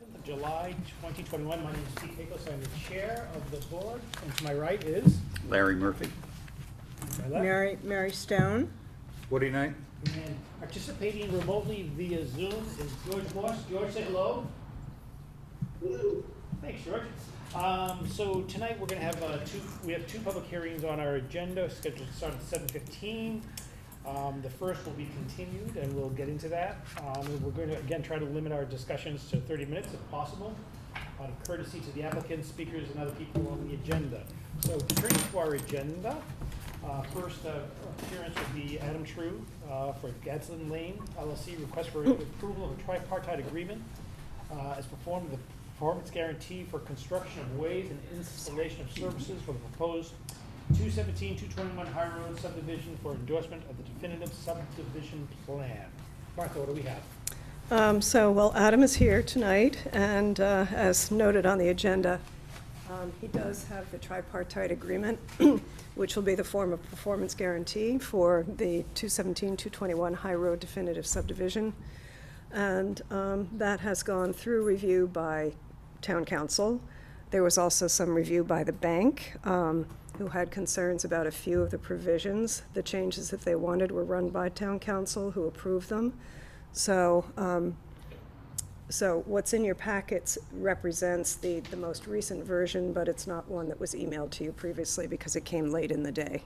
7th of July, 2021. My name is Pete Pecos. I'm the chair of the board. And to my right is? Larry Murphy. To my left. Mary Stone. Woody Knight. And participating remotely via Zoom is George Morse. George, say hello. Hello. Thanks, George. So tonight we're going to have we have two public hearings on our agenda scheduled to start at 7:15. The first will be continued, and we'll get into that. We're going to, again, try to limit our discussions to 30 minutes if possible, out of courtesy to the applicants, speakers, and other people on the agenda. So turning to our agenda, first appearance would be Adam True for Gadsden Lane LLC, request for approval of a tripartite agreement as performed with a performance guarantee for construction of ways and installation of services for the proposed 217-221 High Road subdivision for endorsement of the definitive subdivision plan. Martha, what do we have? Well, Adam is here tonight, and as noted on the agenda, he does have the tripartite agreement, which will be the form of performance guarantee for the 217-221 High Road definitive subdivision. And that has gone through review by Town Council. There was also some review by the bank, who had concerns about a few of the provisions. The changes that they wanted were run by Town Council, who approved them. So what's in your packets represents the most recent version, but it's not one that was emailed to you previously because it came late in the day.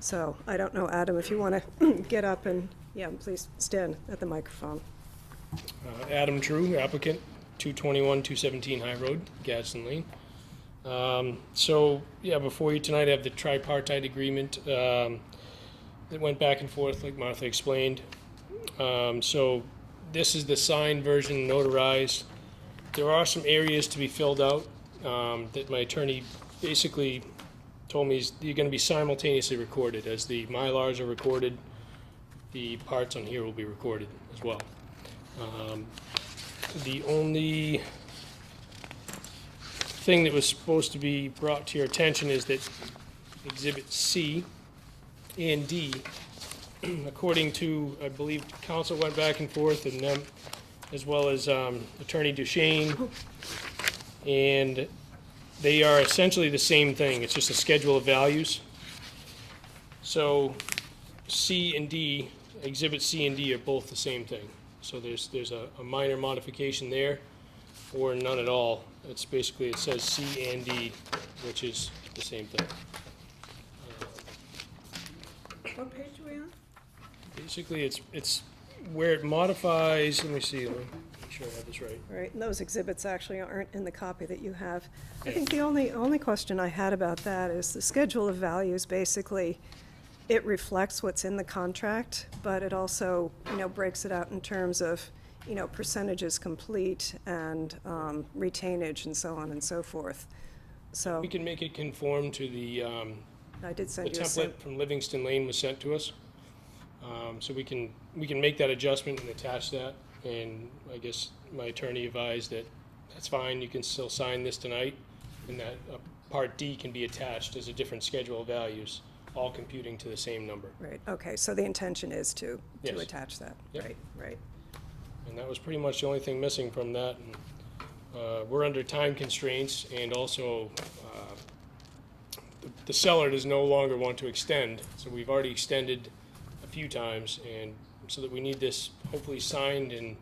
So I don't know, Adam, if you want to get up and, yeah, please stand at the microphone. Adam True, applicant, 221-217 High Road, Gadsden Lane. Before you tonight, I have the tripartite agreement that went back and forth, like Martha explained. So this is the signed version, notarized. There are some areas to be filled out that my attorney basically told me you're going to be simultaneously recorded. As the Mylars are recorded, the parts on here will be recorded as well. The only thing that was supposed to be brought to your attention is that Exhibit C and D, according to, I believe, council went back and forth, and them, as well as Attorney Duchesne, and they are essentially the same thing. It's just a schedule of values. So C and D, Exhibit C and D are both the same thing. So there's a minor modification there, or none at all. It's basically, it says C and D, which is the same thing. What page are we on? Basically, it's where it modifies, let me see, let me make sure I have this right. Right, and those exhibits actually aren't in the copy that you have. I Yeah. think the only question I had about that is the schedule of values, basically, it reflects what's in the contract, but it also, breaks it out in terms of, percentages complete and retainage and so on and so forth. So We can make it conform to the I did the send you a template from Livingston Lane was sent to us. So we can make that adjustment and attach that, and I guess my attorney advised that that's fine, you can still sign this tonight, and that Part D can be attached as a different schedule of values, all computing to the same number. Right, okay, so the intention is to Yes. attach that. Yep. Right. And that was pretty much the only thing missing from that. And, we're under time constraints, and also the seller does no longer want to extend, so we've already extended a few times, and so that we need this hopefully signed and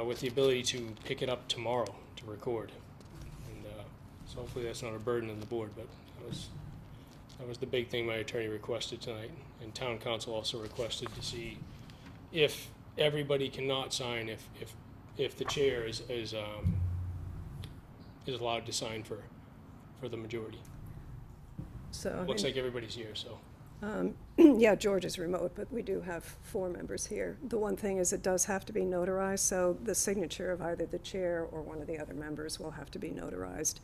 with the ability to pick it up tomorrow to record. And so hopefully that's not a burden on the board, but that was the big thing my attorney requested tonight, and town council also requested to see if everybody cannot sign, if the chair is allowed to sign for the majority. So, Looks like everybody's here, so. yeah, George is remote, but we do have 4 members here. The one thing is it does have to be notarized, so the signature of either the chair or one of the other members will have to be notarized.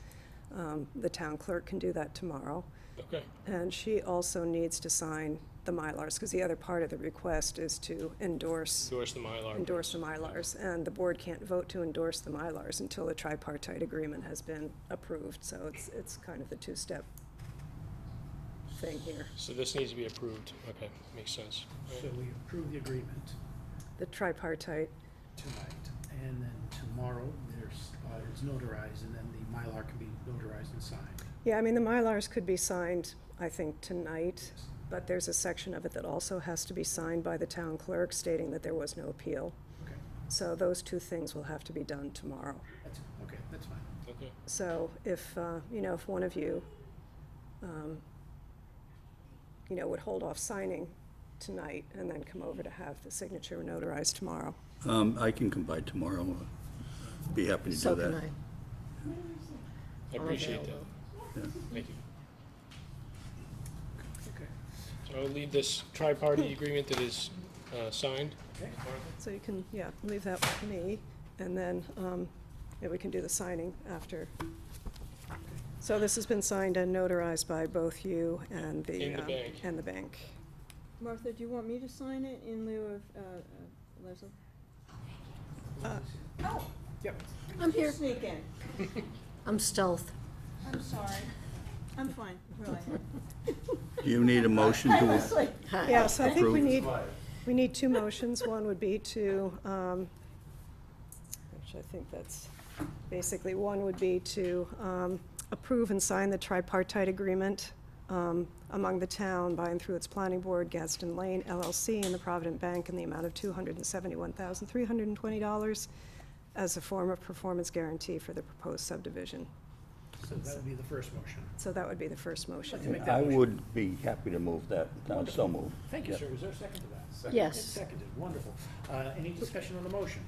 The town clerk can do that tomorrow. Okay, And she also needs to sign the Mylars, because the other part of the request is to endorse endorse the Mylar. the Mylars. And the board can't vote to endorse the Mylars until the tripartite agreement has been approved. So it's kind of the two-step thing here. So this needs to be approved. Okay, makes sense. So we approve the agreement The tripartite, tonight. and then tomorrow it's notarized, and then the Mylar can be notarized and signed. Yeah, I mean, the Mylars could be signed, I think, tonight, but there's a section of it that also has to be signed by the town clerk stating that there was no appeal. Okay, So those two things will have to be done tomorrow. that's fine. Okay. So if, if one of you, would hold off signing tonight and then come over to have the signature notarized tomorrow. I can come by tomorrow. Be happy to do So that. can I. I appreciate that. Yeah. Thank you. Okay. So I'll leave this tri-party agreement that is signed. Okay. So you can, leave that with me, and then, we can do the signing after. So this has been signed and notarized by both you and the. And the bank. And the bank. Martha, do you want me to sign it in lieu of Leslie? Yep. I'm here. Sneak in. I'm stealth. I'm sorry. I'm fine, really. Do you need a motion to, Leslie. Yes, I think we Approve. need two motions. One would be to, actually, I think that's, basically, one would be to approve and sign the tripartite agreement among the town by and through its planning board, Gadsden Lane LLC, and the Provident Bank in the amount of $271,320 as a form of performance guarantee for the proposed subdivision. So that would be the first motion. So that would be the first motion. Make that I motion. would be happy to move that. So move. Thank you, Yeah. sir. Is there a second to that? Yes. It's seconded. Wonderful. Any discussion on the motion?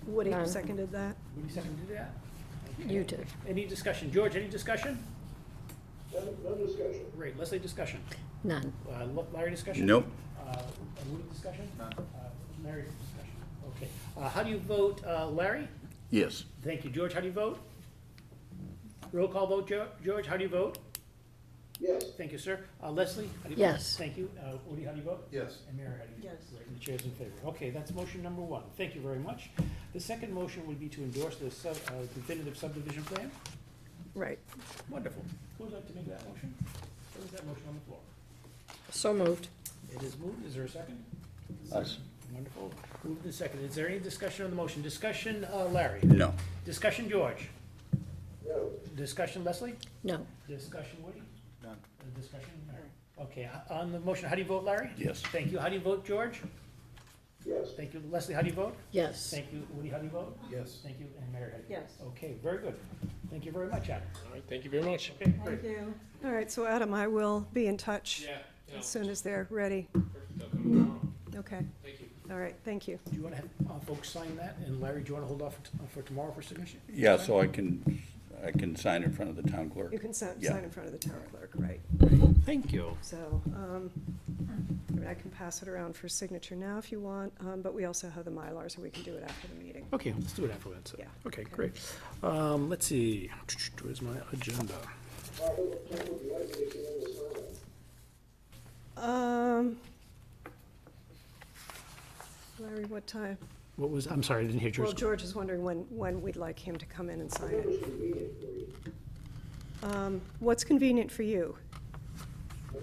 Woody None. seconded that? Would you second that? You did. Any discussion? George, any discussion? No discussion. Great. Leslie, discussion? None. Larry, discussion? Nope. Woody, discussion? None. Mary, discussion? Okay. How do you vote, Larry? Yes. Thank you. George, how do you vote? Roll call vote, George, how do you vote? Yes. Thank you, sir. Leslie? How do you Yes. vote? Thank you. Woody, how do you vote? Yes. And Mary, how do you vote? Yes. Great, and the chair's in favor. Okay, that's motion number one. Thank you very much. The second motion would be to endorse the definitive subdivision plan. Right. Wonderful. Who would like to make that motion? What is that motion on the floor? So moved. It is moved. Is there a second? Us. Wonderful. Moved and seconded. Is there any discussion on the motion? Discussion, Larry? No. Discussion, George? No. Discussion, Leslie? No. Discussion, Woody? None. Discussion, Mary? Okay, on the motion, how do you vote, Larry? Yes. Thank you. How do you vote, George? Yes. Thank you. Leslie, how do you vote? Yes. Thank you. Woody, how do you vote? Yes. Thank you. And Mary, how do you vote? Yes. Okay, very good. Thank you very much, Adam. All right, thank you very much. Okay, great. Thank you. All right, so Adam, I will be in touch Yeah. as soon as they're ready. Perfect. I'll come tomorrow. Okay, Thank you. all right, thank you. Do you want to have folks sign that? And Larry, do you want to hold off for tomorrow for signature? Yeah, so I can sign in front of the town clerk. You can sign Yeah. in front of the town clerk, right? Thank you. So, I can pass it around for signature now if you want, but we also have the Mylar, so we can do it after the meeting. Okay, let's do it afterwards. Yeah. Okay, great. Let's see. Where's my agenda? Martha, what time would you like me to come in to sign it? Larry, what time? What was, I'm sorry, I didn't hear Well, yours. George is wondering when we'd like him to come in and sign it. Whatever's convenient for you. What's convenient for you?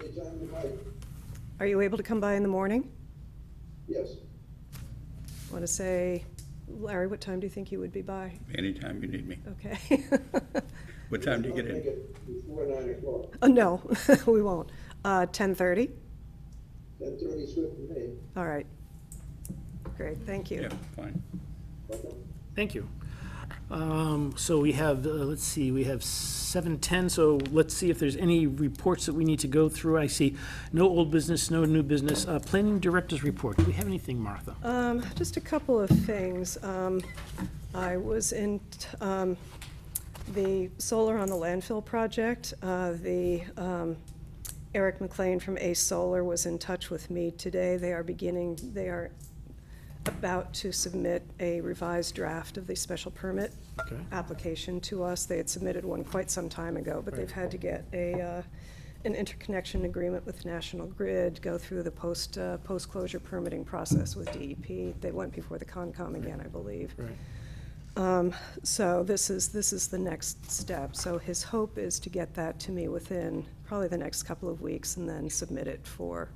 Anytime you like. Are you able to come by in the morning? Yes. Want to say, Larry, what time do you think you would be by? Anytime you need me. Okay. What time do you get I'll make in? it before 9 o'clock. No, we won't. 10:30? 10:30 is good for me. All right. Great, thank you. Yeah, fine. Okay. Thank you. So we have, let's see, we have 7:10, so let's see if there's any reports that we need to go through. I see no old business, no new business. Planning Director's report. Do we have anything, Martha? Just a couple of things. I was in the solar on the landfill project. Eric McLean from Ace Solar was in touch with me today. They are about to submit a revised draft of the special permit Okay. application to us. They had submitted one quite some time ago, but they've had to get an interconnection agreement with National Grid, go through the post-closure permitting process with DEP. They went before the Concom again, I believe. Right. So this is the next step. So his hope is to get that to me within probably the next couple of weeks and then submit it for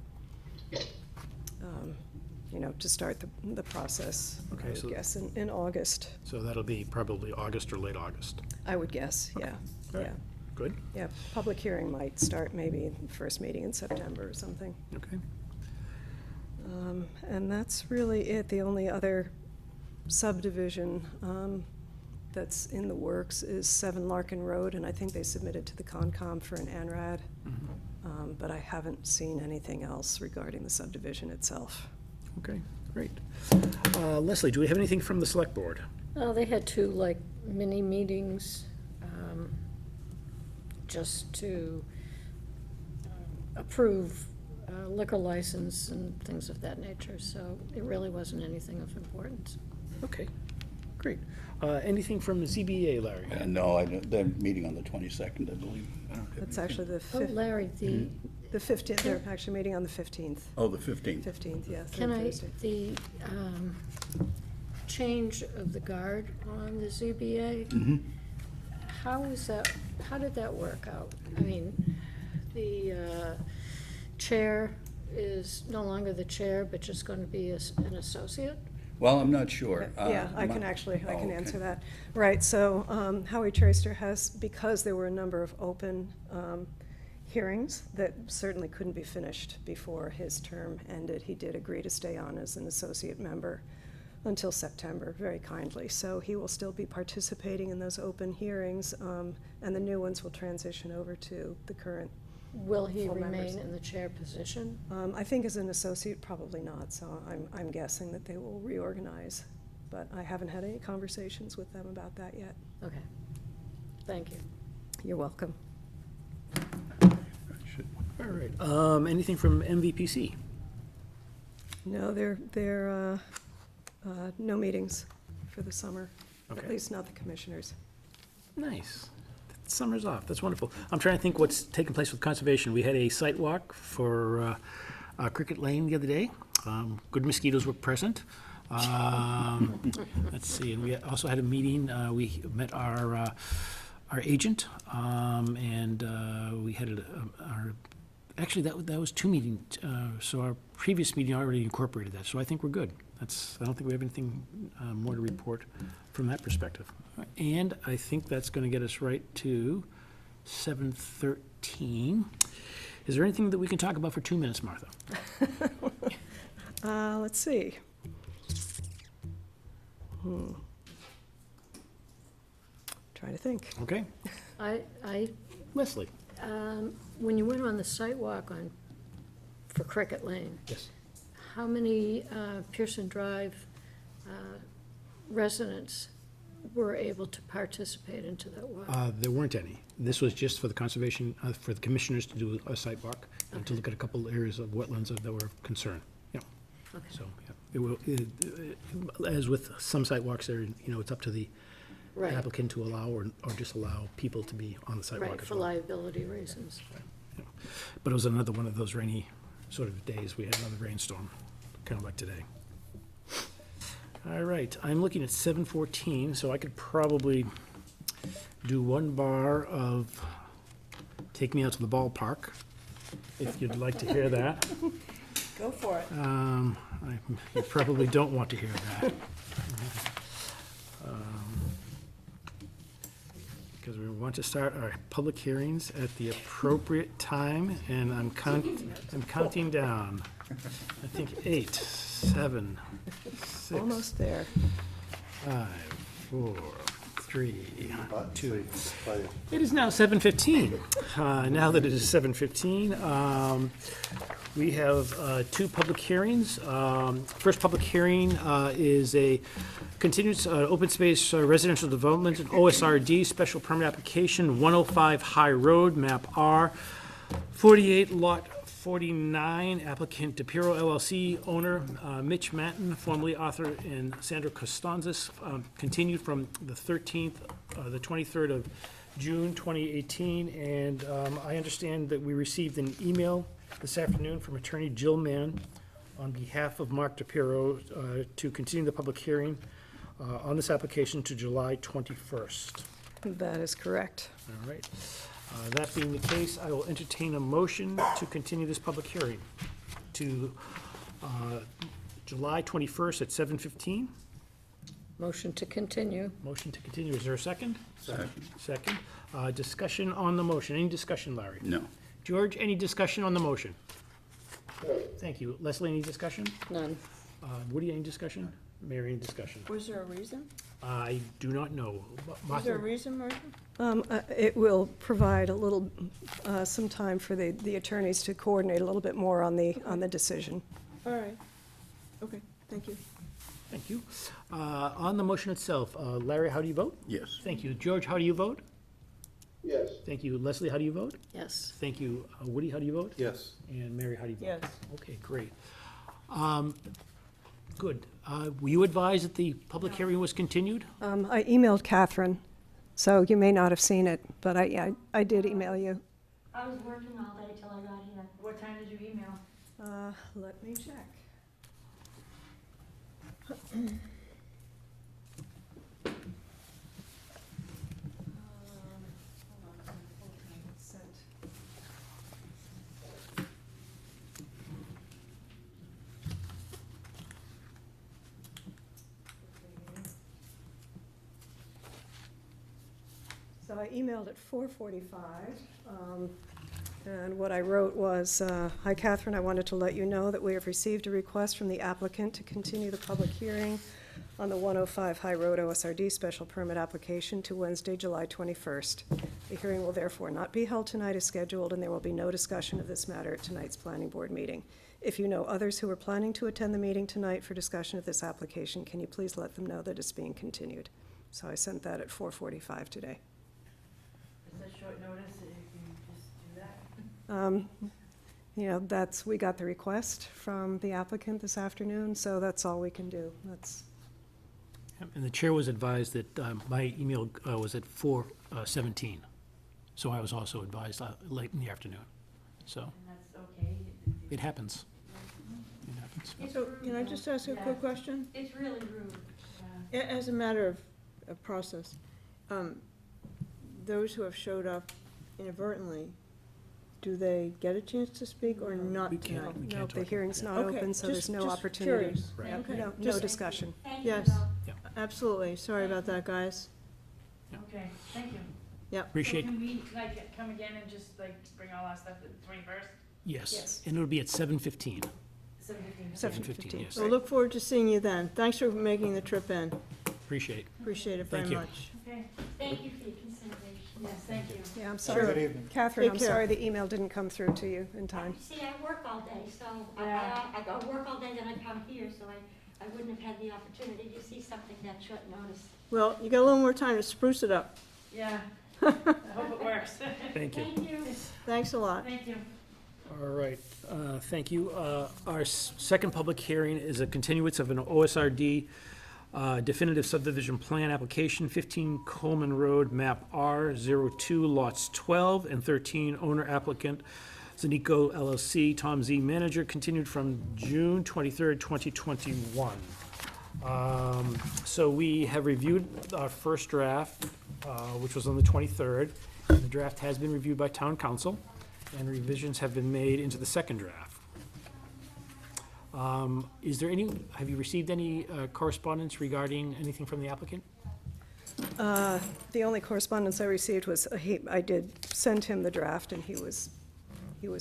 to start the process, I Okay, would so- guess, in August, So that'll be probably August or late August. I would guess, yeah, All right. yeah. Good? Yeah, public hearing might start maybe first meeting in September or something. Okay. And that's really it. The only other subdivision that's in the works is 7 Larkin Road, and I think they submitted to the Concom for an ANRAD. But I haven't seen anything else regarding the subdivision itself. Okay, great. Leslie, do we have anything from the select board? They had 2 like mini meetings, just to approve liquor license and things of that nature, so it really wasn't anything of importance. Okay, great. Anything from the ZBA, Larry? No, they're meeting on the 22nd, I believe. That's actually the Oh, Larry, the 15th, they're actually meeting on the 15th. Oh, the 15th. 15th, yeah, can I, Thursday. the change of the guard on the ZBA? How is that, how did that work out? I mean, the chair is no longer the chair, but just going to be an associate? Well, I'm not sure. Yeah, I my- can actually, I Oh, can okay. answer that. Right, so Howie Traster has, because there were a number of open hearings that certainly couldn't be finished before his term ended, he did agree to stay on as an associate member until September, very kindly. So he will still be participating in those open hearings, and the new ones will transition over to the current. Will he Full members. remain in the chair position? I think as an associate, probably not, so I'm guessing that they will reorganize. But I haven't had any conversations with them about that yet. Okay, thank you. You're welcome. All right. Anything from MVPC? No, they're no meetings for the summer, at Okay. least not the commissioners. Nice. Summer's off. That's wonderful. I'm trying to think what's taking place with conservation. We had a site walk for Cricket Lane the other day. Good mosquitoes were present. Let's see, and we also had a meeting. We met our agent, and we had actually, that was 2 meetings. So our previous meeting already incorporated that. So I think we're good. I don't think we have anything more to report from that perspective. And I think that's going to get us right to 7:13. Is there anything that we can talk about for 2 minutes, Martha? Let's see. Trying to think. Okay, Leslie? When you went on the site walk for Cricket Lane, Yes. how many Pearson Drive residents were able to participate into that walk? There weren't any. This was just for the conservation, for the commissioners to do a site walk and to look at a couple areas of wetlands that were of concern. Yeah. Okay. So, as with some site walks there, it's up to the Right, applicant to allow or disallow people to be on the site walk right, as for well. liability reasons. But it was another one of those rainy sort of days. We had another rainstorm, kind of like today. All right, I'm looking at 7:14, so I could probably do 1 bar of Take Me Out to the Ballpark, if you'd like to hear that. Go for it. You probably don't want to hear that. Because we want to start our public hearings at the appropriate time, and I'm counting down. I think 8, 7, 6, Almost there. 5, 4, 3, 2. It is now 7:15. Now that it is 7:15, we have 2 public hearings. First public hearing is a continued open space residential development, OSRD, special permit application, 105 High Road, map R, 48 lot 49, applicant DePiro LLC, owner Mitch Manton, formerly author, and Sandra Costanzas, continued from the 23rd of June 2018, and I understand that we received an email this afternoon from attorney Jill Mann on behalf of Mark DePiro to continue the public hearing on this application to July 21st. That is correct. All right. That being the case, I will entertain a motion to continue this public hearing to July 21st at 7:15. Motion to continue. Motion to continue. Is there a second? Second. Second. Discussion on the motion. Any discussion, Larry? No. George, any discussion on the motion? No, Thank you. Leslie, any discussion? None. Woody, any discussion? Mary, any discussion? Was there a reason? I do not know. Was there a Martha? reason, Martha? It will provide a little, some time for the attorneys to coordinate a little bit more on the decision. All right. Okay, thank you. Thank you. On the motion itself, Larry, how do you vote? Yes. Thank you. George, how do you vote? yes, Thank you. Leslie, how do you vote? Yes. Thank you. Woody, how do you vote? Yes. And Mary, how do you vote? Yes. Okay, great. Good. Were you advised that the public hearing was continued? I emailed Catherine, so you may not have seen it, but I did email you. I was working all day till I got here. What time did you email? Let me check. So I emailed at 4:45, and what I wrote was, "Hi Catherine, I wanted to let you know that we have received a request from the applicant to continue the public hearing on the 105 High Road OSRD special permit application to Wednesday, July 21st. The hearing will therefore not be held tonight as scheduled, and there will be no discussion of this matter at tonight's planning board meeting. If you know others who are planning to attend the meeting tonight for discussion of this application, can you please let them know that it's being continued?" So I sent that at 4:45 today. Is that short notice, if you just do that? We got the request from the applicant this afternoon, so that's all we can do. And the chair was advised that my email was at 4:17. So I was also advised late in the afternoon. So And that's okay? it happens. It happens. So can I just ask a quick question? It's really rude. As a matter of process, those who have showed up inadvertently, do they get a chance to speak or not We can't. tonight? We No, can't the talk hearing's about not Okay, open, so there's just- no just opportunity. curious. Right. Okay, No just- discussion. Thank you, Yes. Bill. Absolutely, sorry about that, guys. Okay, thank you. Appreciate, So can we, like, come again and just, like, bring all our stuff at the 21st? yes. Yes. And it'll be at 7:15. 7:15. 7:15, yes. We'll look forward to seeing you then. Thanks for making the trip in. Appreciate. Appreciate it very Thank you. much. Okay, thank you for your consideration. Yes, thank you. Yeah, I'm Sure. sorry. Catherine, Take I'm care. sorry the email didn't come through to you in time. See, I work all day, so Yeah. I go work all day, then I come here, so I wouldn't have had the opportunity to see something that short notice. Well, you got a little more time to spruce it up. Yeah. I hope it works. Thank you. Thank you. Thanks a lot. Thank you. All right, thank you. Our second public hearing is a continuance of an OSRD definitive subdivision plan application, 15 Coleman Road, map R02, lots 12 and 13, owner applicant Zanico LLC, Tom Z, manager, continued from June 23rd, 2021. So we have reviewed our first draft, which was on the 23rd, and the draft has been reviewed by town council, and revisions have been made into the second draft. Is there any, have you received any correspondence regarding anything from the applicant? The only correspondence I received was, I did send him the draft, and he was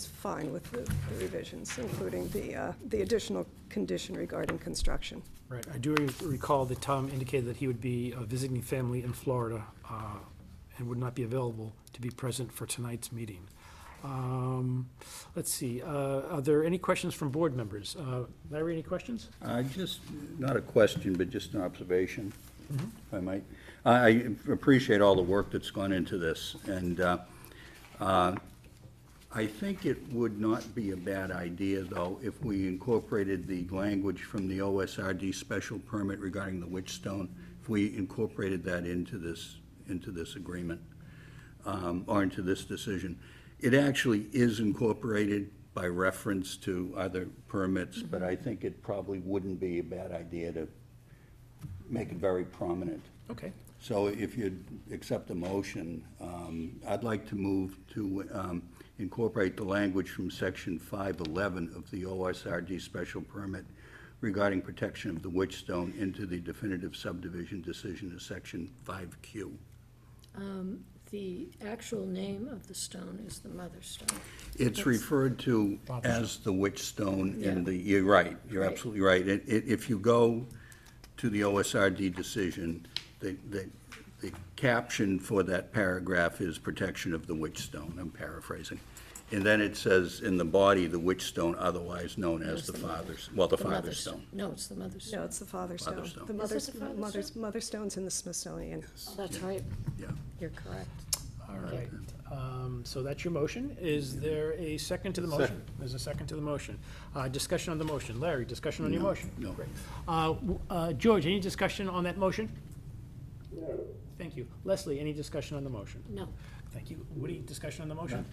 fine with the revisions, including the additional condition regarding construction. Right, I do recall that Tom indicated that he would be visiting family in Florida and would not be available to be present for tonight's meeting. Let's see, are there any questions from board members? Larry, any questions? Just, not a question, but just an observation, if I might. I appreciate all the work that's gone into this, and I think it would not be a bad idea, though, if we incorporated the language from the OSRD special permit regarding the Witchstone, if we incorporated that into this agreement, or into this decision. It actually is incorporated by reference to other permits, but I think it probably wouldn't be a bad idea to make it very prominent. Okay. So if you'd accept the motion, I'd like to move to incorporate the language from section 511 of the OSRD special permit regarding protection of the Witchstone into the definitive subdivision decision of section 5Q. The actual name of the stone is the mother stone. It's referred to as the Witchstone in Yeah. the, you're right, you're Right. absolutely right. If you go to the OSRD decision, the caption for that paragraph is protection of the Witchstone, I'm paraphrasing. And then it says in the body, the Witchstone, otherwise known as the Father's, well, the Father's Stone. No, it's the mother stone. No, it's the Father Stone. Father Stone. The Is Mother's, it the Father Mother's, Mother Stone's in the Smithsonian. Oh, that's right. Yeah. You're correct. All right, so that's your motion. Is there a second to the motion? There's a second to the motion. Discussion on the motion. Larry, discussion on your motion? No. Great. George, any discussion on that motion? No. Thank you. Leslie, any discussion on the motion? No. Thank you. Woody, discussion on the motion?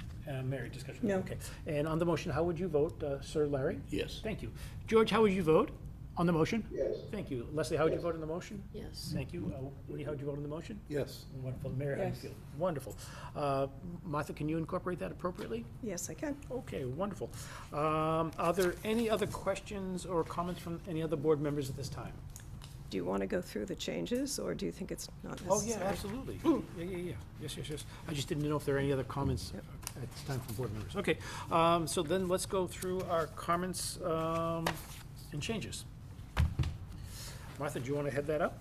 Mary, discussion? No. Okay. And on the motion, how would you vote, Sir Larry? Yes. Thank you. George, how would you vote on the motion? Yes. Thank you. Leslie, how would you vote on the motion? Yes. Thank you. Woody, how would you vote on the motion? Yes. Wonderful. Mary, how do you Yes. feel? Wonderful. Martha, can you incorporate that appropriately? Yes, I can. Okay, wonderful. Are there any other questions or comments from any other board members at this time? Do you want to go through the changes, or do you think it's not Oh, necessary? yeah, absolutely. Yeah. Yes. I just didn't know if there are any other comments at this time from board members. Okay, so then let's go through our comments and changes. Martha, do you want to head that up?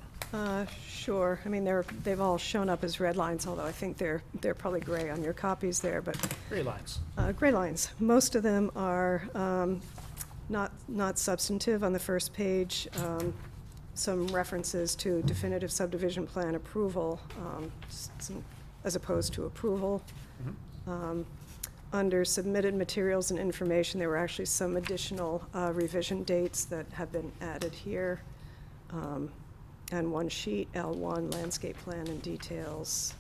Sure. I mean, they've all shown up as red lines, although I think they're probably gray on your copies there, but Gray lines. gray lines. Most of them are not substantive on the first page. Some references to definitive subdivision plan approval, as opposed to approval. Under submitted materials and information, there were actually some additional revision dates that have been added here. And one sheet, L1, landscape plan and details.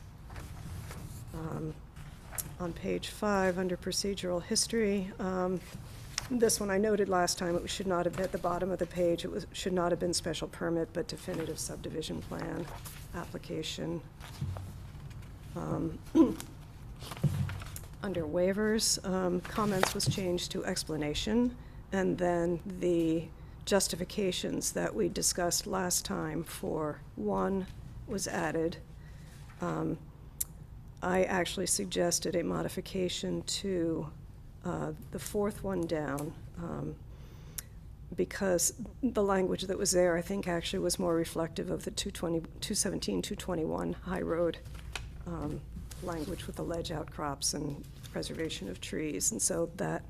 On page 5, under procedural history, this one I noted last time, it should not have, at the bottom of the page, should not have been special permit, but definitive subdivision plan application. Under waivers, comments was changed to explanation, and then the justifications that we discussed last time for 1 was added. I actually suggested a modification to the 4th one down, because the language that was there, I think, actually was more reflective of the 217, 221 High Road language with the ledge outcrops and preservation of trees. And so that,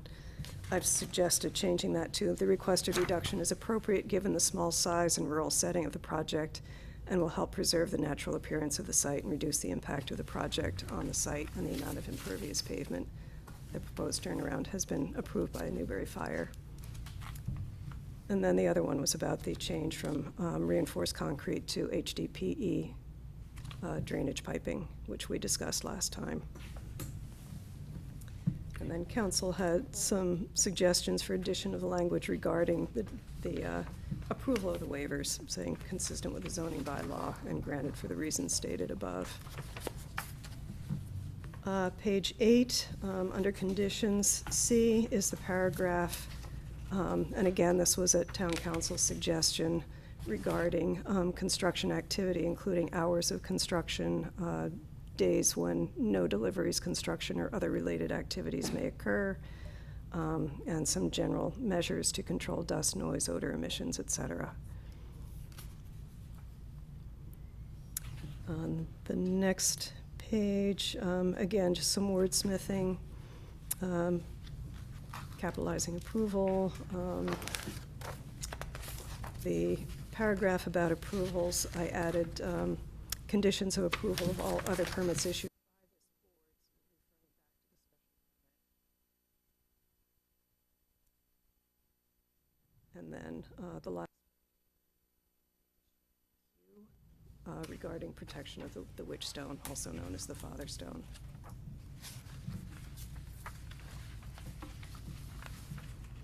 I've suggested changing that to, the requested reduction is appropriate given the small size and rural setting of the project, and will help preserve the natural appearance of the site and reduce the impact of the project on the site and the amount of impervious pavement. The proposed turnaround has been approved by Newbury Fire. And then the other one was about the change from reinforced concrete to HDPE drainage piping, which we discussed last time. And then council had some suggestions for addition of the language regarding the approval of the waivers, saying consistent with the zoning bylaw and granted for the reasons stated above. Page 8, under conditions, C is the paragraph, and again, this was at town council's suggestion regarding construction activity, including hours of construction, days when no deliveries, construction, or other related activities may occur, and some general measures to control dust, noise, odor emissions, et cetera. On the next page, again, just some wordsmithing, capitalizing approval. The paragraph about approvals, I added conditions of approval of all other permits issued by this board. And then the last regarding protection of the witch stone, also known as the Father Stone.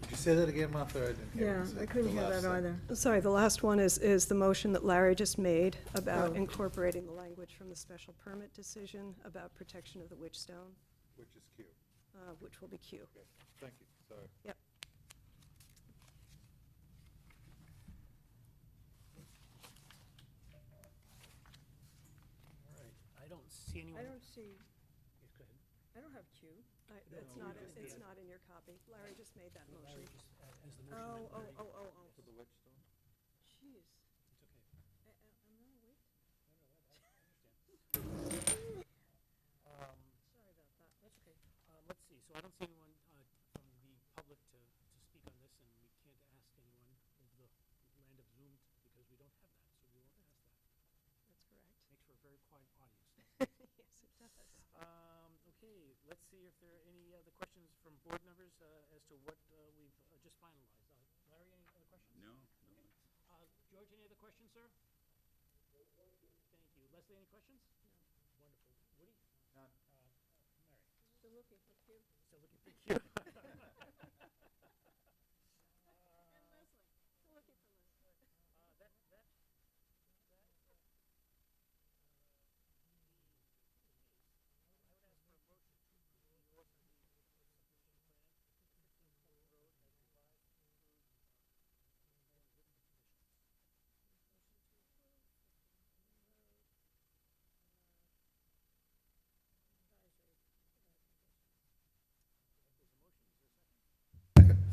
Did you say that again, Martha? I didn't hear Yeah, what you said. I couldn't The hear last that either. Sorry, the last one is the motion that Larry just made about Oh. incorporating the language from the special permit decision about protection of the witch stone, Which is Q. which will be Q. Okay, thank you, sorry. Yep. see anyone? I don't see, Yes, go ahead. I don't have Q. It's not in your copy. Larry just made that motion. Larry, just as the motion. Oh, then, Larry. For the Whetstone? Jeez. It's okay. I'm not awake. Sorry about that. That's okay. Let's see, so I don't see anyone from the public to speak on this, and we can't ask anyone over the land of Zoom because we don't have that, so we won't ask that. That's correct. Makes for a very quiet audience. doesn't it? Yes, it does. Okay, let's see if there are any other questions from board members as to what we've just finalized. Larry, any other questions? No, George, any other questions, sir? Thank you. Leslie, any questions? No. Wonderful. Woody? None. Mary? Still looking for Q. Still looking for Q. And Leslie. Still looking for Leslie. I would ask for a motion to approve the subdivision plan, 15 Coleman Road as revised to include plan with conditions. Motion to approve, 15 Road, advisory conditions. There's a motion, is there a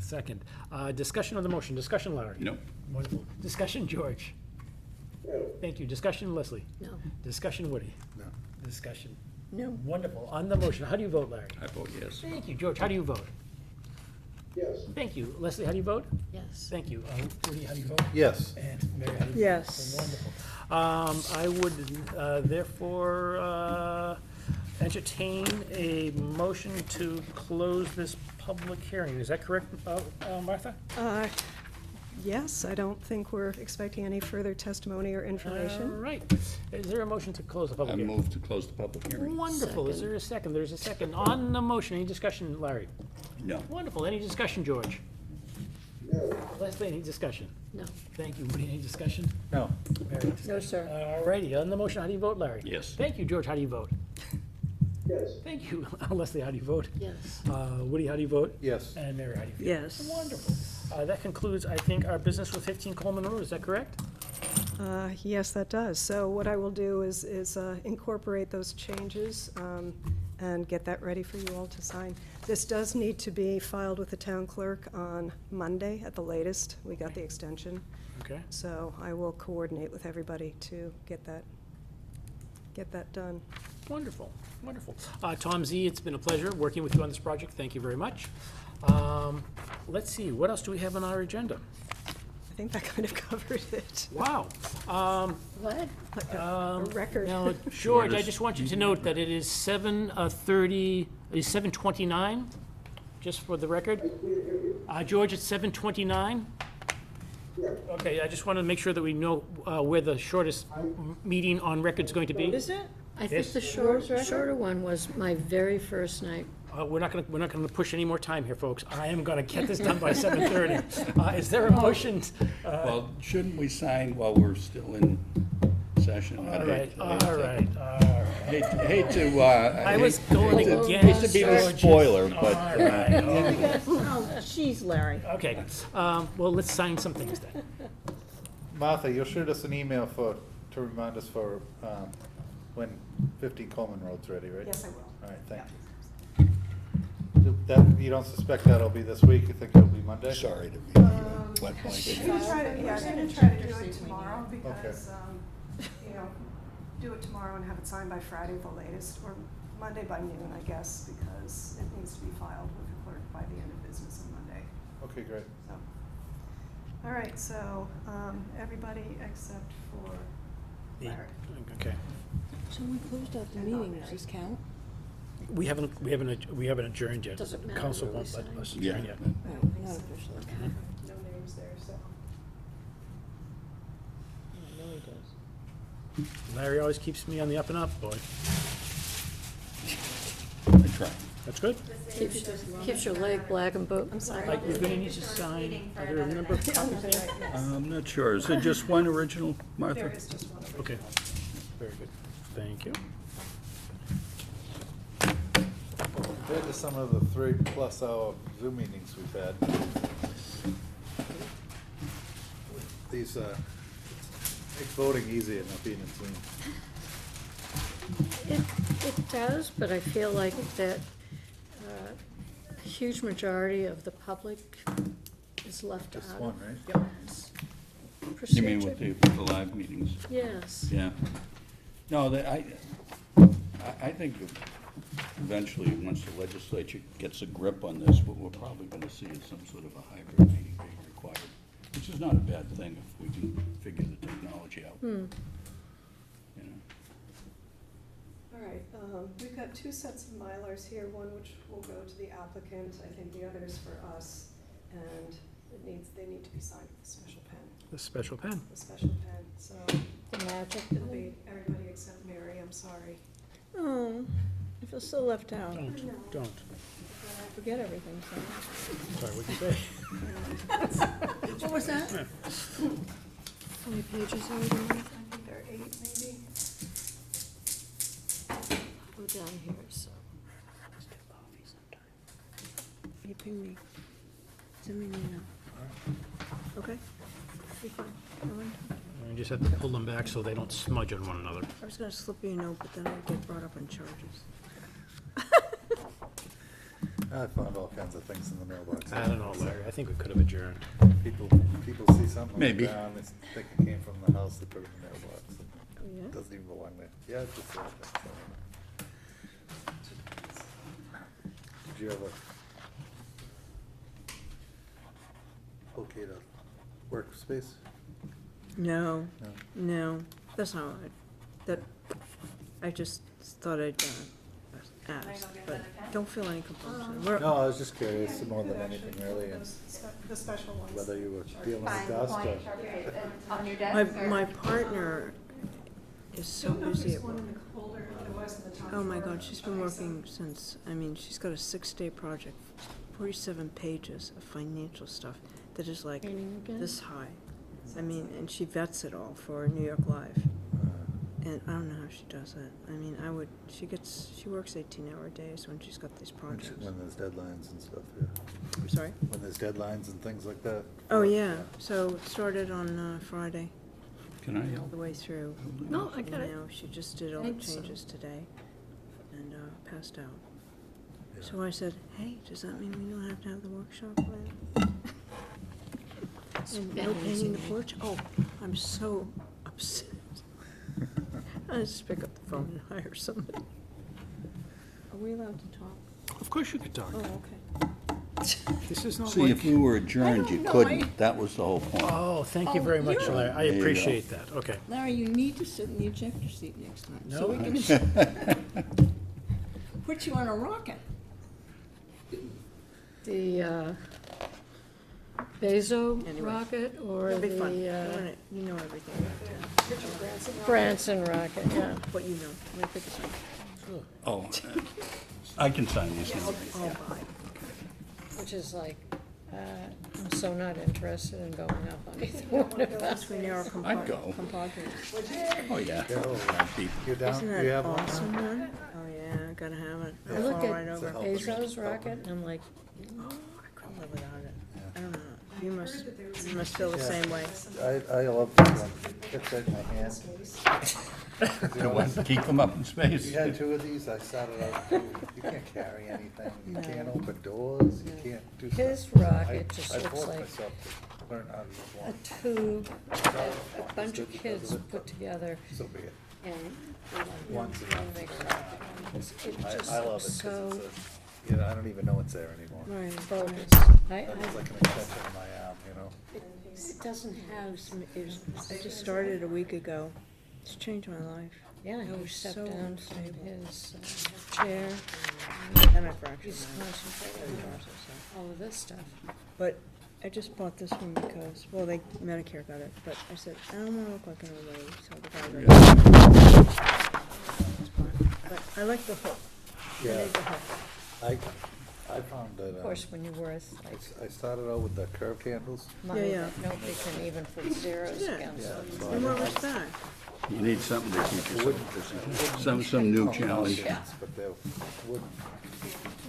second? Second. Discussion on the motion. Discussion, Larry? no. Wonderful. Discussion, George? No. Thank you. Discussion, Leslie? No. Discussion, Woody? No. Discussion. No. Wonderful. On the motion, how do you vote, Larry? I vote yes. Thank you. George, how do you vote? Yes. Thank you. Leslie, how do you vote? Yes. Thank you. Woody, how do you vote? Yes. And Mary, how do you vote? Yes. Wonderful. I would therefore entertain a motion to close this public hearing. Is that correct, Martha? Yes, I don't think we're expecting any further testimony or All information. right. Is there a motion to close the public I hearing? move to close the public hearing. Wonderful. Is there a second? There's a second. On the motion, any discussion, Larry? No. Wonderful. Any discussion, George? No. Leslie, any discussion? No. Thank you. Woody, any discussion? No. Mary? No, sir. All righty. On the motion, how do you vote, Larry? Yes. Thank you. George, how do you vote? Yes. Thank you. Leslie, how do you vote? Yes. Woody, how do you vote? Yes. And Mary, how do you vote? Yes. Wonderful. That concludes, I think, our business with 15 Coleman Road. Is that correct? Yes, that does. So what I will do is incorporate those changes and get that ready for you all to sign. This does need to be filed with the town clerk on Monday at the latest. We got the extension. Okay. So I will coordinate with everybody to get that done. Wonderful. Wonderful. Tom Z., it's been a pleasure working with you on this project. Thank you very much. Let's see, what else do we have on our agenda? I think that kind of covered it. Wow. What? Like a record. Now, George, I just want you to note that it is 7:29, just for the record. George, it's 7:29? Okay, I just wanted to make sure that we know where the shortest meeting on record's going to be. Is it? I think Yes. the shorter one was my very first night. We're not gonna push any more time here, folks. I am gonna get this done by 7:30. Is there a motion? Well, shouldn't we sign while we're still in session? All right. Hate to, I was going hate against to be the George's. spoiler, but, All right, Oh, jeez, Larry. okay. Well, let's sign some things then. Martha, you'll shoot us an email to remind us for when 15 Coleman Road's ready, right? Yes, I will. All right, thank you. You don't suspect that'll be this week? You think it'll be Monday? sorry to be wet I'm blanket. gonna try to do it tomorrow because, do it tomorrow and have it signed by Friday at the latest, or Monday by noon, I guess, because it needs to be filed with the clerk by the end of business on Monday. Okay, great. So, all right, so, everybody except for Larry. Okay. So we closed out the meeting, does this count? We haven't adjourned yet. Doesn't matter Council what we won't let sign. us Yeah. adjourn yet. No, not officially. No names there, so. No, he does. Larry always keeps me on the up and up, boy. I try. That's good. Keeps your leg black and blue. I'm sorry. You're gonna need to sign, are there a number of copies there? I'm not sure. Is it just one original, Martha? There is just one. Okay, very good. Thank you. Compared to some of the 3+ hour Zoom meetings we've had, these make voting easier not being in Zoom. It does, but I feel like that a huge majority of the public is left out Just of one, right? this You mean with procedure. the live meetings? Yes. Yeah. No, I think eventually, once the legislature gets a grip on this, what we're probably gonna see is some sort of a hybrid meeting being required, which is not a bad thing if we can figure the technology out. You know? All right, we've got two sets of Mylars here, one which will go to the applicant, I think the other is for us, and they need to be signed with a special pen, The special pen. a special pen, so The magic. it'll be everybody except Mary, I'm sorry. Oh, I feel so left out. Don't. I forget everything, so. Sorry, what'd you say? What was that? How many pages are we doing? I think there are 8 maybe. Go down here, so. You ping me. Send me an email. Okay? Be fine. I went- You just have to pull them back so they don't smudge on one another. I was gonna slip you a note, but then I'd get brought up on charges. I found all kinds of things in the mailbox. I don't know, Larry, I think we could have adjourned. People see something on the Maybe. ground, they think it came from the house, they put it in the mailbox. Oh, yeah? It doesn't even belong there. Yeah, it's just that. Did you ever locate a workspace? No, No. no, that's not what I just thought I'd ask, but don't feel any compulsion. We're- No, I was just curious more than anything really, and The special ones. whether you were dealing with dust or. On your desk? My partner is so Don't know if busy there's at one work. in the folder, otherwise in the top Oh my drawer. God, she's been working since, I mean, she's got a 6-day project, 47 pages of financial stuff that is like Meeting again? this high. I mean, and she vets it all for New York Live. And I don't know how she does it. I mean, she works 18-hour days when she's got these projects. When there's deadlines and stuff, yeah. I'm sorry? When there's deadlines and things like that. Oh, yeah, so it started on Friday, Can I all help? the way through. No, I got it. You know, she just did all the Thanks. changes today and passed out. Yeah. So I said, hey, does that mean we don't have to have the workshop plan? And no painting the porch? Oh, I'm so upset. I just pick up the phone and hire somebody. Are we allowed to talk? Of course you could talk. Oh, okay. This is not See, like. if we were adjourned, you don't know, couldn't. That was the whole point. Oh, thank you very much, Larry. I There you go. appreciate that. Okay. Larry, you need to sit in the ejector seat next time, No, so we can put you on a rocket. The Bezo Anyway. rocket or It'll be fun. the You know everything about Branson rocket, yeah. that, what you know. Let me pick a sign. Oh, I can sign these now. I'll buy. Which is like, I'm so not interested in going up on either one of them. That's when you're a I'd go. compadre. Oh, yeah. Yeah. Be- You're down, Isn't you that have one? awesome one? Oh, yeah, gotta have it. I I'll look fall right at over. Bezo's rocket and I'm like, Oh, I couldn't live without it. I don't know. You must feel the Yeah. same way. I love this one. It's in my hand. You know, when Keep them up in space. you had 2 of these, I started out, you can't carry anything, you can't open doors, you can't do stuff. His So rocket just I looks forced like myself to learn how to use a one. tube that a bunch of kids put together So be it. and they're like, One's "We're gonna enough." make a rocket." It just I love it looks 'cause so it's a, you know, I don't even know it's there anymore. Right. bogus. It's like an extension of my arm, you know? It doesn't have some, I just started a week ago. It's changed my life. yeah, I he was stepped so down from unstable. his chair. And I fractured He's my concentrating on all of this stuff. But I just bought this one because, well, Medicare got it, but I said, I don't wanna look like an old lady, so the guy got it. But I like the hook. I Yeah. need the hook. I found that, Of course, when you're worth like I started out with the curved handles. money yeah. that nobody can even put zeros Yeah. against. Yeah, so And what was that? You need something to keep yourself busy. Some new challenge. Yeah. But they're wooden,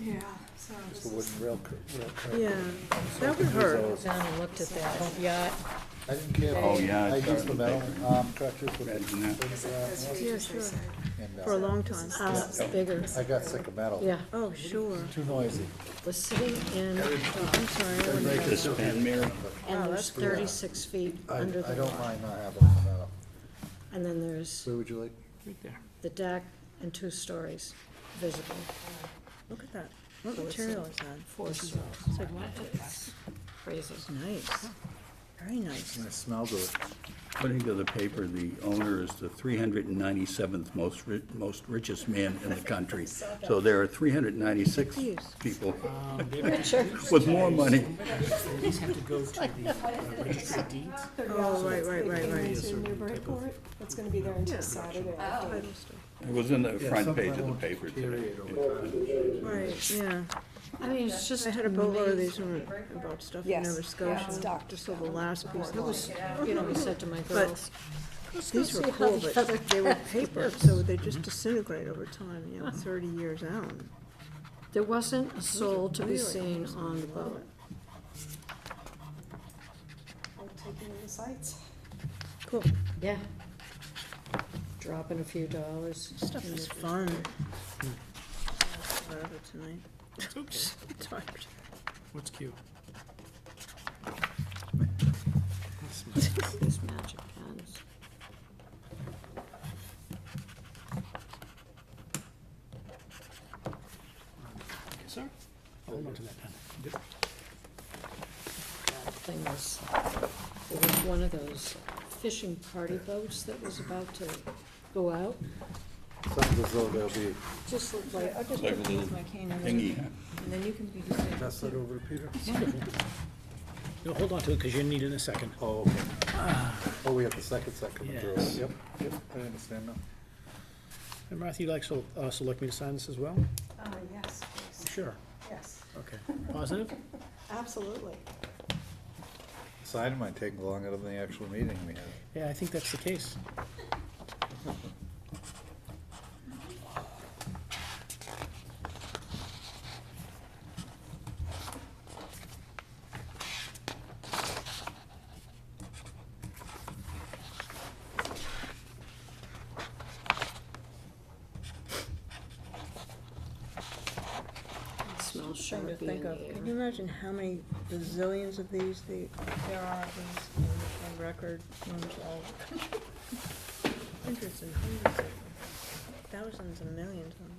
Yeah, so just a wooden real curved. Yeah, that would hurt. Down and looked at that yacht. I didn't care. Oh, yeah, I it's used the already metal, tractors with Imagine that. Yeah, sure. and, For a long time. House bigger. I got sick of metal. Yeah, Oh, sure. Too noisy. was sitting in, I'm sorry, I wouldn't This pen, Mary? and there's 36 feet I under the don't lot. mind not having the metal. And then there's Where would you like? Right there. the deck and 2 stories visible, Look at that. What So it's material a- is that? 4 stories. It's like what? It's crazy. It's nice. Very nice. And it smells good. According to the paper, the owner is the 397th most richest man in the country. So there are 396 Jeez. people Richard. with more money. These have to go to the registry of deeds. Oh, right, right, right, right. It's in Newburyport. It's gonna be there until Saturday. It was in the front page of the paper today. Right, yeah. I mean, it's just I had a boatload of amazing. these when about stuff in Yes. Nova Yeah, it's Scotia. docked. Just so the last piece. It was, you know, we said to my But girls, these go were see how cool, the but other they were decks paper, work. so they just disintegrate over time, you know, 30 years out. there wasn't a soul to be Really? seen on the boat. I'm taking in the sights. Cool. Yeah. Dropping a few dollars. Stuff is fun. Whatever tonight. Oops. Tired. What's cute? These magic pens. Sir? Hold on to that pen. Yep. That thing was, it was one of those fishing party boats that was about to go out. Something as though there'll be, Just looked like, I'll just Like put a these little my cane in Thingy, there, huh? and then you can be just. pass that over to Peter? No, hold on to it, because you need it in a second. Oh, okay. Oh, we have the second set coming through. Yes. Yep, yep, I understand now. And Martha, you'd like to select me to sign this as well? Yes, please. Sure. Yes, Okay. Positive? absolutely. Signing might take longer than the actual meeting we had. Yeah, I think that's the case. it smells Trying to sharpie in think the of, air. can you imagine how many bazillions of these there are of these on record rooms all over the country? Hundreds and hundreds of them, thousands and millions of them.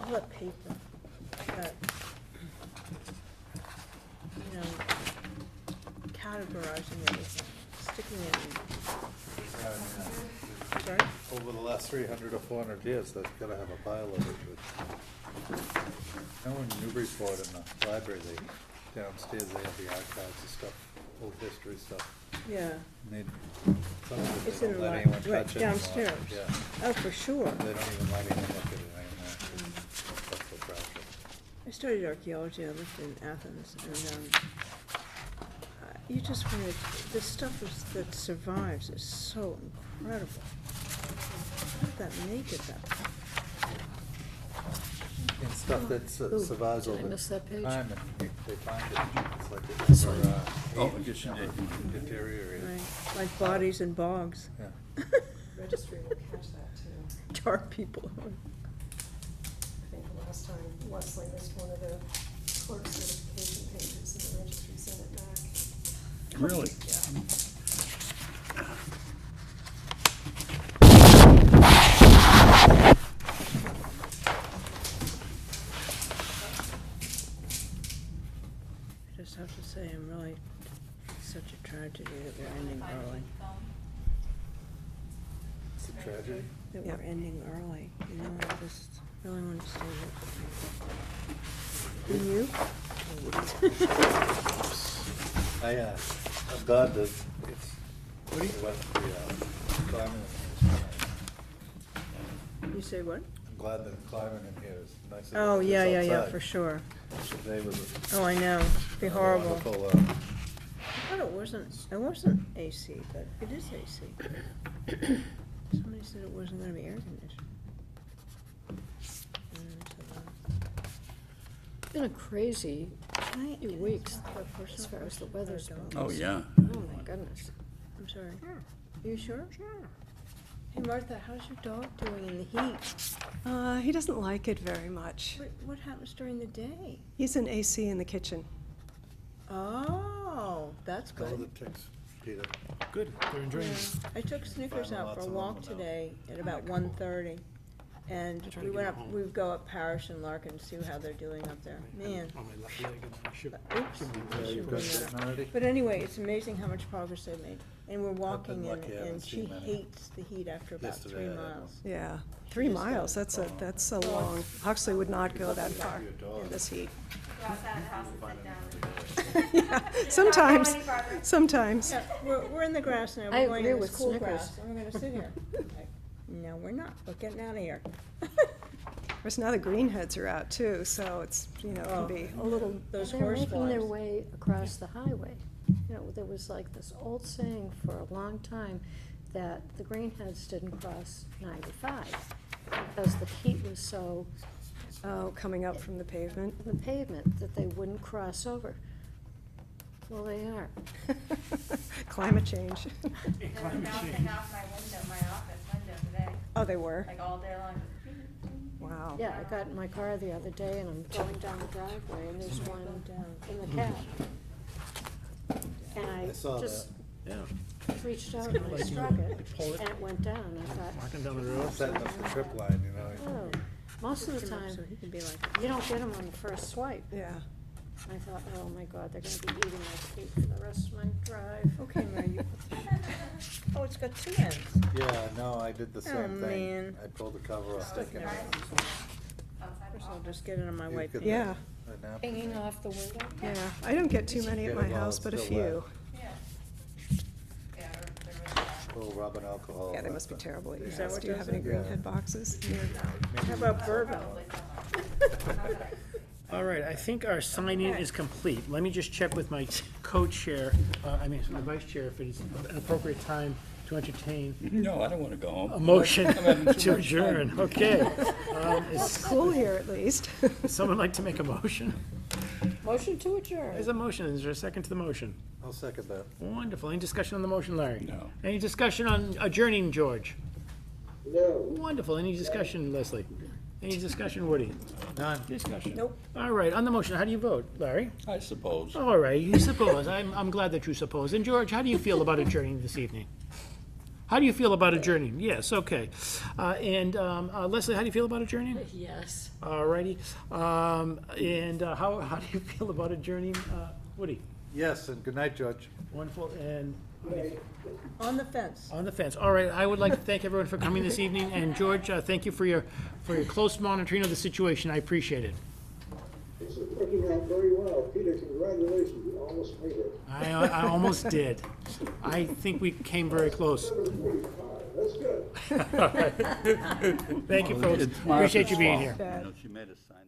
All that paper, that, you know, categorizing everything, sticking it in, sorry? Over the last 300 or 400 years, they've gotta have a pile of it. You know, in Newburyport in the library, downstairs, they have the archives of stuff, old history stuff. Yeah, And some of it It's they in don't the let li- anyone right, touch anymore. downstairs. Yeah, oh, for sure. they don't even let anyone look at it anymore. That's the problem. I studied archaeology, I lived in Athens, and you just wanted, the stuff that survives is so incredible. How did that make it that way? And stuff that survives Did I over miss that page? time, and they find it, it's like it This never, one. Oh, aged, yes, you never did. deteriorated. Right, like bodies in bogs, Yeah. Registry will catch that too. charred people. I think the last time Leslie missed one of the clerk certification pages and the registry sent it back. Really? I just have to say, I'm really, it's such a tragedy that we're ending early. It's a tragedy. That we're ending early, you know, I just really want to stay here. And you? I'm glad that it's, west, the, climate is, You say what? I'm glad that the climate in here is nice. as Oh, it is yeah, yeah, yeah, outside. for sure. Today was a. Oh, I know, be horrible. Wonderful, I thought it wasn't AC, but it is AC. Somebody said it wasn't gonna be air conditioned. And so, been a crazy few weeks as far as the weather's going. Oh, yeah. Oh, my goodness. I'm sorry. Are you sure? Sure. Hey, Martha, how's your dog doing in the heat? He doesn't like it very much. What happens during the day? He's in AC in the kitchen. Oh, that's All good. the ticks, Peter. Good, they're enjoying it. I took Snickers Finding out for lots a of walk them now. today at about 1:30. And trying we to went get up, home. we go up Parish and Larkin, see how they're doing up there. Man, On my left leg, and I should. oops. Yeah, you've got that already? But anyway, it's amazing how much progress they've made. And we're walking lucky, I haven't and she seen many. hates the heat after about Yesterday 3 I had miles. Yeah, 3 miles, that's a long, Huxley would not go that far in this heat. Go outside the house and sit down. Yeah, sometimes, Not go any farther. sometimes. Yeah, we're in the grass now. I We're going agree in with this cool Snickers. grass and we're gonna sit here. Like, no, we're not. We're getting out of here. Of course, now the greenheads are out too, so it's, can be a little, Those They're horse making their flies. way across the highway. You know, there was like this old saying for a long time that the greenheads didn't cross 95 because the heat was so, coming up from the pavement. the pavement, that they wouldn't cross over. Well, they are. Climate change. They were bouncing off my window, my office window today, Oh, they were? like all day long. Wow. Yeah, I got in my car the other day and I'm going down the driveway and there's one in the cab. And I saw just Yeah, reached out and I struck it and it went down. I thought, walking down the road. Setting up the trip line, you know. oh, most of the time, So he can be like, you don't get them on the first swipe. Yeah. I thought, oh my God, they're gonna be eating my feet for the rest of my drive. okay, Mary, you Oh, it's got 2 ends. Yeah, no, I did the same Oh, thing. man. I pulled the cover off. Stick it. First I'll just get it on my You white could- paper. Yeah, a napkin. Hanging off the window? yeah. I don't get too many at Get my it while house, it's but a still few. Yeah. Yeah, they're really bad. Little rub and alcohol. Yeah, they must be terrible. Is that what Do you yours have any is? greenhead boxes? How about bourbon? All right, I think our sign-in is complete. Let me just check with my co-chair, my vice chair, if it is an appropriate time to entertain No, I don't want to go a home. motion having too to much adjourn. Okay. It's cool here at least. Would someone like to make a motion? Motion to adjourn. There's a motion. Is there a second to the motion? I'll second that. Wonderful. Any discussion on the motion, Larry? No. Any discussion on adjourning, George? No. Wonderful. Any discussion, Leslie? Any discussion, Woody? None. Discussion? Nope. All right, on the motion, how do you vote, Larry? I suppose. All right, you suppose. I'm glad that you suppose. And George, how do you feel about adjourning this evening? How do you feel about adjourning? Yes, okay. And Leslie, how do you feel about adjourning? Yes. All righty. And how do you feel about adjourning, Woody? Yes, and good night, George. Wonderful. And On the fence. on the fence. All right, I would like to thank everyone for coming this evening. And George, thank you for your close monitoring of the situation. I appreciate it. It's working out very well. Peter, congratulations, you almost made it. I almost did. I think we came very close. 7:45, that's good. Thank you, folks. It's Appreciate you being Martha's here. fault. You know, she made us sign up.